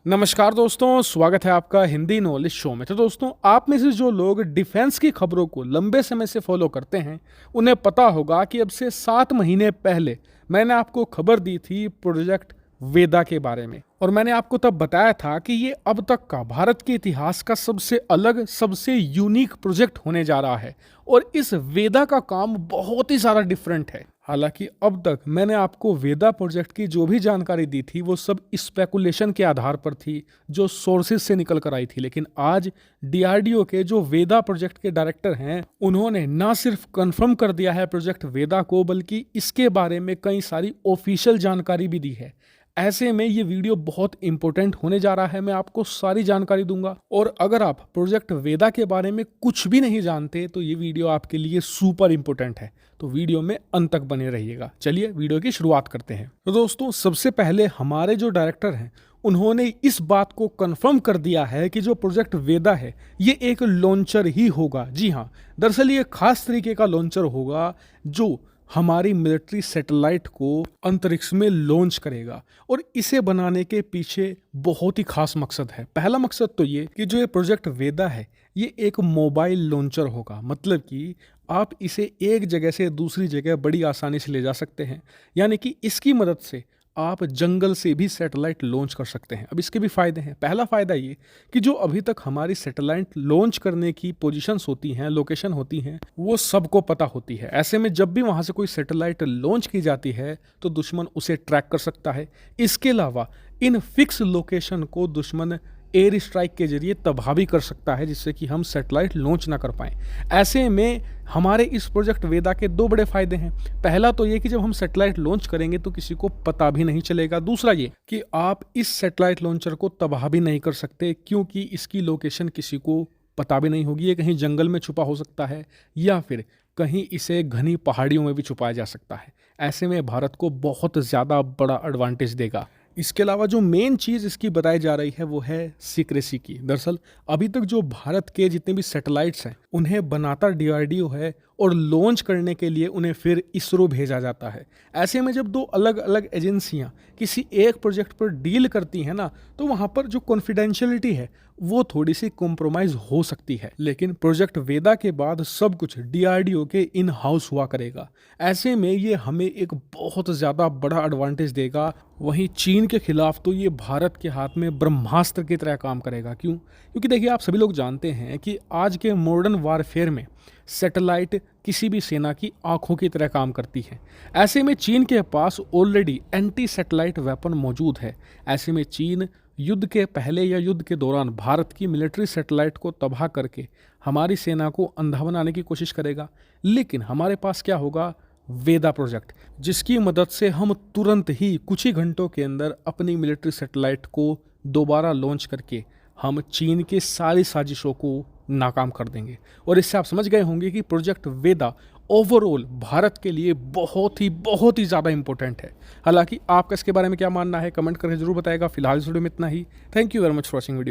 नमस्कार दोस्तों, स्वागत है आपका हिंदी नॉलेज शो में। तो दोस्तों, आप में से जो लोग डिफेंस की खबरों को लंबे समय से फॉलो करते हैं, उन्हें पता होगा कि अब से 7 महीने पहले मैंने आपको खबर दी थी प्रोजेक्ट वेदा के बारे में। और मैंने आपको तब बताया था कि ये अब तक का भारत के इतिहास का सबसे अलग, सबसे यूनिक प्रोजेक्ट होने जा रहा है। और इस वेदा का काम बहुत ही ज़्यादा डिफरेंट है। हालांकि अब तक मैंने आपको वेदा प्रोजेक्ट की जो भी जानकारी दी थी वो सब स्पेकुलेशन के आधार पर थी, जो सोर्सेज से निकल कर आई थी। लेकिन आज डीआरडीओ के जो वेदा प्रोजेक्ट के डायरेक्टर हैं, उन्होंने ना सिर्फ कंफर्म कर दिया है प्रोजेक्ट वेदा को, बल्कि इसके बारे में कई सारी ऑफिशियल जानकारी भी दी है। ऐसे में ये वीडियो बहुत इंपॉर्टेंट होने जा रहा है। मैं आपको सारी जानकारी दूंगा। और अगर आप प्रोजेक्ट वेदा के बारे में कुछ भी नहीं जानते तो ये वीडियो आपके लिए सुपर इंपॉर्टेंट है। तो वीडियो में अंत तक बने रहिएगा। चलिए वीडियो की शुरुआत करते हैं। तो दोस्तों, सबसे पहले हमारे जो डायरेक्टर हैं, उन्होंने इस बात को कंफर्म कर दिया है कि जो प्रोजेक्ट वेदा है ये एक लॉन्चर ही होगा। जी हाँ, दरअसल ये खास तरीके का लॉन्चर होगा जो हमारी मिलिट्री सैटेलाइट को अंतरिक्ष में लॉन्च करेगा। और इसे बनाने के पीछे बहुत ही खास मकसद है। पहला मकसद तो ये कि जो ये प्रोजेक्ट वेदा है ये एक मोबाइल लॉन्चर होगा। मतलब कि आप इसे एक जगह से दूसरी जगह बड़ी आसानी से ले जा सकते हैं। यानी कि इसकी मदद से आप जंगल से भी सैटेलाइट लॉन्च कर सकते हैं। अब इसके भी फ़ायदे हैं। पहला फ़ायदा ये कि जो अभी तक हमारी सैटेलाइट लॉन्च करने की पोजीशंस होती हैं, लोकेशन होती हैं, वो सबको पता होती है। ऐसे में जब भी वहाँ से कोई सैटेलाइट लॉन्च की जाती है तो दुश्मन उसे ट्रैक कर सकता है। इसके अलावा इन फिक्स लोकेशन को दुश्मन एयर स्ट्राइक के जरिए तबाह भी कर सकता है, जिससे कि हम सैटेलाइट लॉन्च ना कर पाएँ। ऐसे में हमारे इस प्रोजेक्ट वेदा के 2 बड़े फायदे हैं। पहला तो ये कि जब हम सैटेलाइट लॉन्च करेंगे तो किसी को पता भी नहीं चलेगा। दूसरा ये कि आप इस सैटेलाइट लॉन्चर को तबाह भी नहीं कर सकते, क्योंकि इसकी लोकेशन किसी को पता भी नहीं होगी। ये कहीं जंगल में छुपा हो सकता है या फिर कहीं इसे घनी पहाड़ियों में भी छुपाया जा सकता है। ऐसे में भारत को बहुत ज़्यादा बड़ा एडवांटेज देगा। इसके अलावा जो मेन चीज़ इसकी बताई जा रही है वो है सीक्रेसी की। दरअसल अभी तक जो भारत के जितने भी सैटेलाइट्स हैं उन्हें बनाता डीआरडीओ है और लॉन्च करने के लिए उन्हें फिर इसरो भेजा जाता है। ऐसे में जब 2 अलग अलग एजेंसियां किसी एक प्रोजेक्ट पर डील करती हैं ना, तो वहाँ पर जो कॉन्फिडेंशियलिटी है वो थोड़ी सी कॉम्प्रोमाइज़ हो सकती है। लेकिन प्रोजेक्ट वेदा के बाद सब कुछ डीआरडीओ के इन हाउस हुआ करेगा। ऐसे में ये हमें एक बहुत ज़्यादा बड़ा एडवांटेज देगा। वहीं चीन के खिलाफ तो ये भारत के हाथ में ब्रह्मास्त्र की तरह काम करेगा। क्यों? क्योंकि देखिए, आप सभी लोग जानते हैं कि आज के मॉडर्न वारफेयर में सैटेलाइट किसी भी सेना की आंखों की तरह काम करती है। ऐसे में चीन के पास ऑलरेडी एंटी सैटेलाइट वेपन मौजूद है। ऐसे में चीन युद्ध के पहले या युद्ध के दौरान भारत की मिलिट्री सैटेलाइट को तबाह करके हमारी सेना को अंधा बनाने की कोशिश करेगा। लेकिन हमारे पास क्या होगा? वेदा प्रोजेक्ट, जिसकी मदद से हम तुरंत ही कुछ ही घंटों के अंदर अपनी मिलिट्री सैटेलाइट को दोबारा लॉन्च करके हम चीन के सारी साजिशों को नाकाम कर देंगे। और इससे आप समझ गए होंगे कि प्रोजेक्ट वेदा ओवरऑल भारत के लिए बहुत ही ज़्यादा इंपॉर्टेंट है। हालांकि आपका इसके बारे में क्या मानना है, कमेंट करके जरूर बताएगा। फिलहाल इस वीडियो में इतना ही। Thank you very much for watching video.